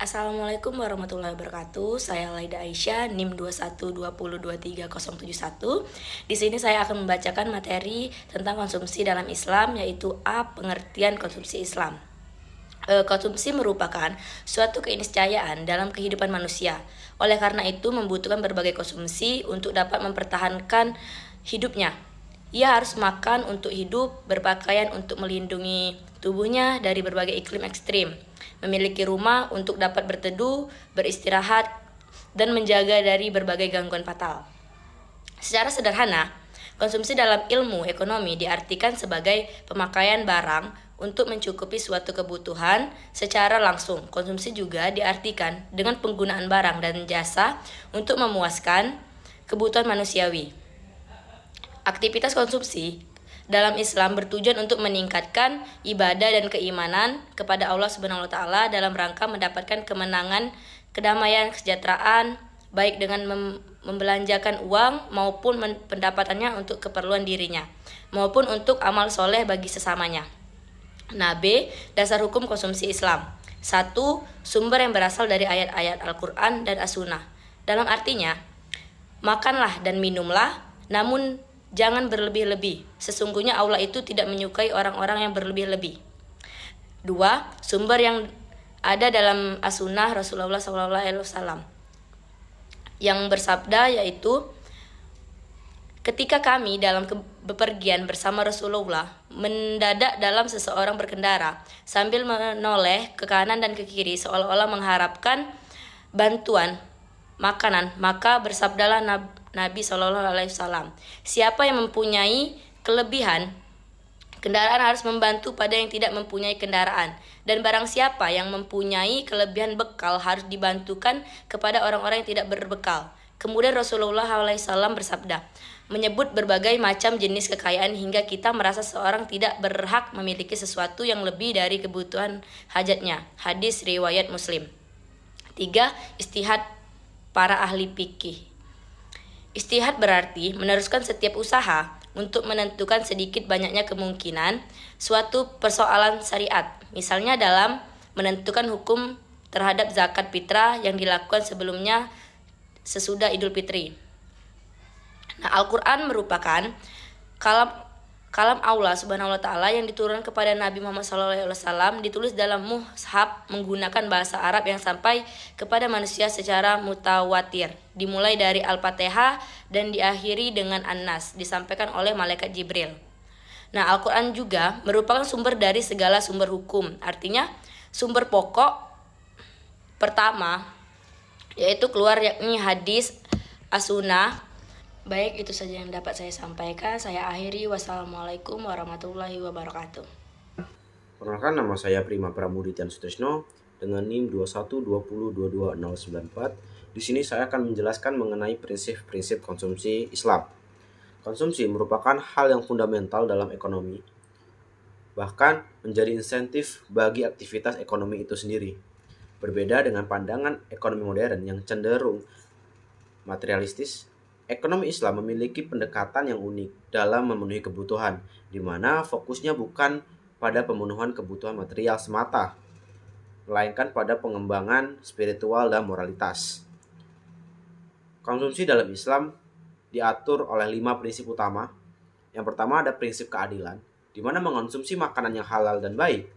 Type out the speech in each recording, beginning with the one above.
Assalamualaikum warahmatullahi wabarakatuh. Saya Laida Aisyah, NIM 2120230071. Di sini saya akan membacakan materi tentang konsumsi dalam Islam, yaitu A. Pengertian konsumsi Islam. Konsumsi merupakan suatu keniscayaan dalam kehidupan manusia. Oleh karena itu, membutuhkan berbagai konsumsi untuk dapat mempertahankan hidupnya. Ia harus makan untuk hidup, berpakaian untuk melindungi tubuhnya dari berbagai iklim ekstrim, memiliki rumah untuk dapat berteduh, beristirahat, dan menjaga dari berbagai gangguan fatal. Secara sederhana, konsumsi dalam ilmu ekonomi diartikan sebagai pemakaian barang untuk mencukupi suatu kebutuhan secara langsung. Konsumsi juga diartikan dengan penggunaan barang dan jasa untuk memuaskan kebutuhan manusiawi. Aktivitas konsumsi dalam Islam bertujuan untuk meningkatkan ibadah dan keimanan kepada Allah Subhanahu wa taala dalam rangka mendapatkan kemenangan, kedamaian, kesejahteraan, baik dengan membelanjakan uang maupun pendapatannya untuk keperluan dirinya, maupun untuk amal soleh bagi sesamanya. Nah, B. Dasar hukum konsumsi Islam. 1. Sumber yang berasal dari ayat-ayat Al-Quran dan As-Sunnah. Dalam artinya, makanlah dan minumlah, namun jangan berlebih-lebih. Sesungguhnya Allah itu tidak menyukai orang-orang yang berlebih-lebih. 2. Sumber yang ada dalam As-Sunnah Rasulullah SAW yang bersabda, yaitu ketika kami dalam bepergian bersama Rasulullah, mendadak dalam seseorang berkendara sambil menoleh ke kanan dan ke kiri seolah-olah mengharapkan bantuan makanan, maka bersabdalah Nabi SAW, siapa yang mempunyai kelebihan kendaraan harus membantu pada yang tidak mempunyai kendaraan, dan barang siapa yang mempunyai kelebihan bekal harus dibantukan kepada orang-orang yang tidak berbekal. Kemudian Rasulullah SAW bersabda, menyebut berbagai macam jenis kekayaan hingga kita merasa seorang tidak berhak memiliki sesuatu yang lebih dari kebutuhan hajatnya. Hadis riwayat Muslim. 3. Istihad para ahli fikih. Istihad berarti meneruskan setiap usaha untuk menentukan sedikit banyaknya kemungkinan suatu persoalan syariat. Misalnya dalam menentukan hukum terhadap zakat fitrah yang dilakukan sebelumnya sesudah Idul Fitri. Nah, Al-Quran merupakan kalam Allah Subhanahu wa taala yang diturunkan kepada Nabi Muhammad SAW, ditulis dalam mushaf menggunakan bahasa Arab yang sampai kepada manusia secara mutawatir, dimulai dari Al-Fatihah dan diakhiri dengan An-Nas, disampaikan oleh malaikat Jibril. Nah, Al-Quran juga merupakan sumber dari segala sumber hukum, artinya sumber pokok pertama yaitu keluar yakni hadis As-Sunnah. Baik, itu saja yang dapat saya sampaikan. Saya akhiri. Wassalamualaikum warahmatullahi wabarakatuh. Perkenalkan, nama saya Prima Pramuditian Sutrisno dengan NIM 2120220094. Di sini saya akan menjelaskan mengenai prinsip-prinsip konsumsi Islam. Konsumsi merupakan hal yang fundamental dalam ekonomi, bahkan menjadi insentif bagi aktivitas ekonomi itu sendiri. Berbeda dengan pandangan ekonomi modern yang cenderung materialistis, ekonomi Islam memiliki pendekatan yang unik dalam memenuhi kebutuhan, di mana fokusnya bukan pada pemenuhan kebutuhan material semata, melainkan pada pengembangan spiritual dan moralitas. Konsumsi dalam Islam diatur oleh 5 prinsip utama. Yang pertama ada prinsip keadilan, di mana mengonsumsi makanan yang halal dan baik.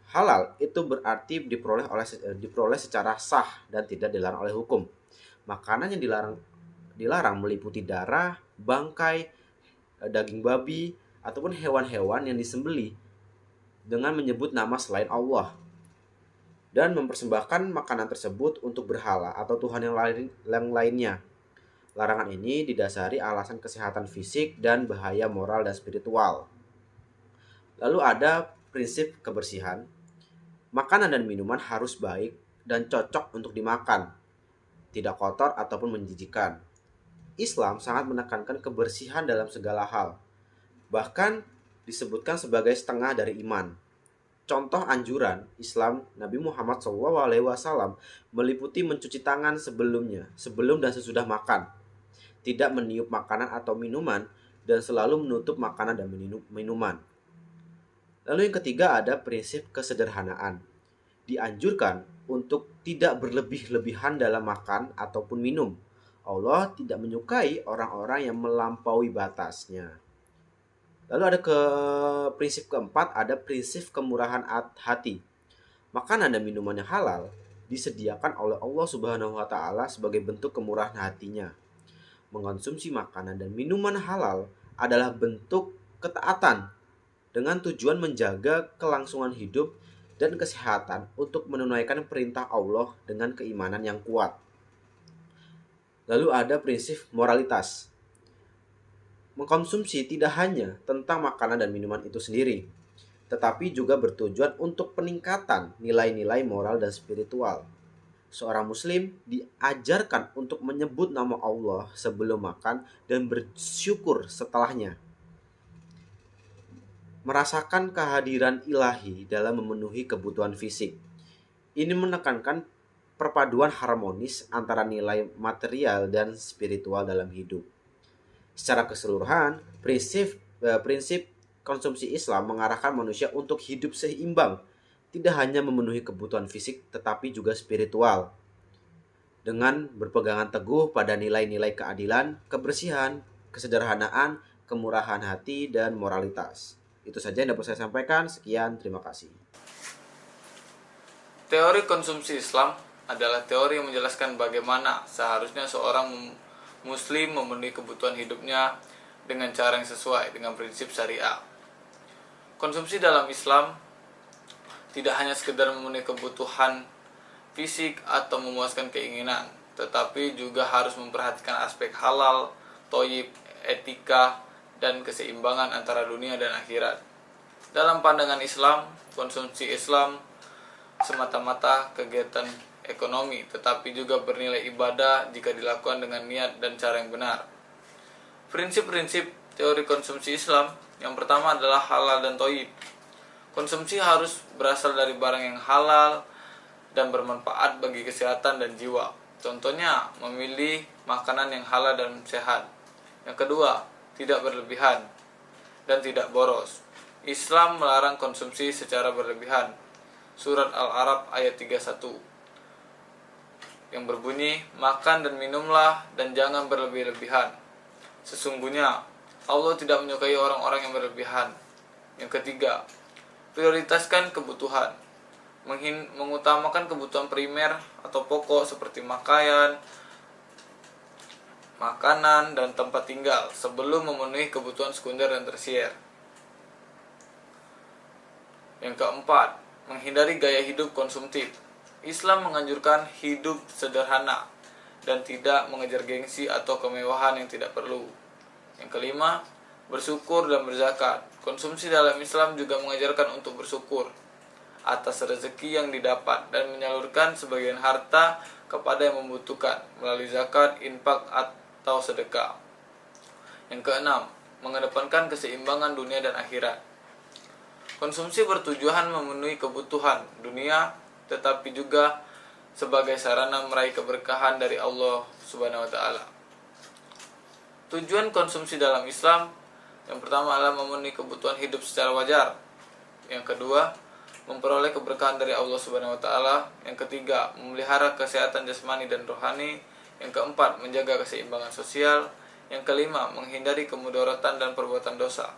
Halal itu berarti diperoleh secara sah dan tidak dilarang oleh hukum. Makanan yang dilarang meliputi darah, bangkai, daging babi, ataupun hewan-hewan yang disembelih dengan menyebut nama selain Allah, dan mempersembahkan makanan tersebut untuk berhala atau Tuhan yang lainnya. Larangan ini didasari alasan kesehatan fisik dan bahaya moral dan spiritual. Lalu ada prinsip kebersihan. Makanan dan minuman harus baik dan cocok untuk dimakan, tidak kotor ataupun menjijikkan. Islam sangat menekankan kebersihan dalam segala hal, bahkan disebutkan sebagai setengah dari iman. Contoh anjuran Islam Nabi Muhammad SAW meliputi mencuci tangan sebelum dan sesudah makan, tidak meniup makanan atau minuman, dan selalu menutup makanan dan minuman. Lalu yang ketiga ada prinsip kesederhanaan. Dianjurkan untuk tidak berlebih-lebihan dalam makan ataupun minum. Allah tidak menyukai orang-orang yang melampaui batasnya. Lalu ada prinsip keempat, ada prinsip kemurahan hati. Makanan dan minuman yang halal disediakan oleh Allah Subhanahu wa taala sebagai bentuk kemurahan hatinya. Mengonsumsi makanan dan minuman halal adalah bentuk ketaatan dengan tujuan menjaga kelangsungan hidup dan kesehatan untuk menunaikan perintah Allah dengan keimanan yang kuat. Lalu ada prinsip moralitas. Mengkonsumsi tidak hanya tentang makanan dan minuman itu sendiri, tetapi juga bertujuan untuk peningkatan nilai-nilai moral dan spiritual. Seorang muslim diajarkan untuk menyebut nama Allah sebelum makan dan bersyukur setelahnya. Merasakan kehadiran ilahi dalam memenuhi kebutuhan fisik. Ini menekankan perpaduan harmonis antara nilai material dan spiritual dalam hidup. Secara keseluruhan, prinsip konsumsi Islam mengarahkan manusia untuk hidup seimbang, tidak hanya memenuhi kebutuhan fisik tetapi juga spiritual. Dengan berpegangan teguh pada nilai-nilai keadilan, kebersihan, kesederhanaan, kemurahan hati, dan moralitas. Itu saja yang dapat saya sampaikan. Sekian, terima kasih. Teori konsumsi Islam adalah teori yang menjelaskan bagaimana seharusnya seorang muslim memenuhi kebutuhan hidupnya dengan cara yang sesuai dengan prinsip syariah. Konsumsi dalam Islam tidak hanya sekedar memenuhi kebutuhan fisik atau memuaskan keinginan, tetapi juga harus memperhatikan aspek halal, thayyib, etika, dan keseimbangan antara dunia dan akhirat. Dalam pandangan Islam, konsumsi Islam semata-mata kegiatan ekonomi, tetapi juga bernilai ibadah jika dilakukan dengan niat dan cara yang benar. Prinsip-prinsip teori konsumsi Islam yang pertama adalah halal dan thayyib. Konsumsi harus berasal dari barang yang halal dan bermanfaat bagi kesehatan dan jiwa. Contohnya, memilih makanan yang halal dan sehat. Yang kedua, tidak berlebihan dan tidak boros. Islam melarang konsumsi secara berlebihan. Surat Al-A'raf ayat 31 yang berbunyi, makan dan minumlah dan jangan berlebih-lebihan. Sesungguhnya Allah tidak menyukai orang-orang yang berlebihan. Yang ketiga, prioritaskan kebutuhan. Mengutamakan kebutuhan primer atau pokok seperti makanan dan tempat tinggal sebelum memenuhi kebutuhan sekunder dan tersier. Yang keempat, menghindari gaya hidup konsumtif. Islam menganjurkan hidup sederhana dan tidak mengejar gengsi atau kemewahan yang tidak perlu. Yang kelima, bersyukur dan berzakat. Konsumsi dalam Islam juga mengajarkan untuk bersyukur atas rezeki yang didapat dan menyalurkan sebagian harta kepada yang membutuhkan melalui zakat, infak, atau sedekah. Yang keenam, mengedepankan keseimbangan dunia dan akhirat. Konsumsi bertujuan memenuhi kebutuhan dunia, tetapi juga sebagai sarana meraih keberkahan dari Allah Subhanahu wa taala. Tujuan konsumsi dalam Islam yang pertama adalah memenuhi kebutuhan hidup secara wajar. Yang kedua, memperoleh keberkahan dari Allah Subhanahu wa taala. Yang ketiga, memelihara kesehatan jasmani dan rohani. Yang keempat, menjaga keseimbangan sosial. Yang kelima, menghindari kemudaratan dan perbuatan dosa.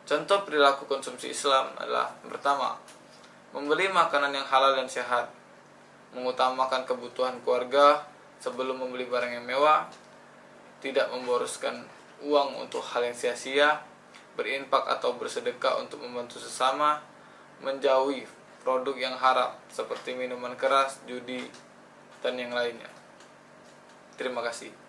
Contoh perilaku konsumsi Islam adalah pertama, membeli makanan yang halal dan sehat, mengutamakan kebutuhan keluarga sebelum membeli barang yang mewah, tidak memboroskan uang untuk hal yang sia-sia, berinfak atau bersedekah untuk membantu sesama, menjauhi produk yang haram seperti minuman keras, judi, dan yang lainnya. Terima kasih.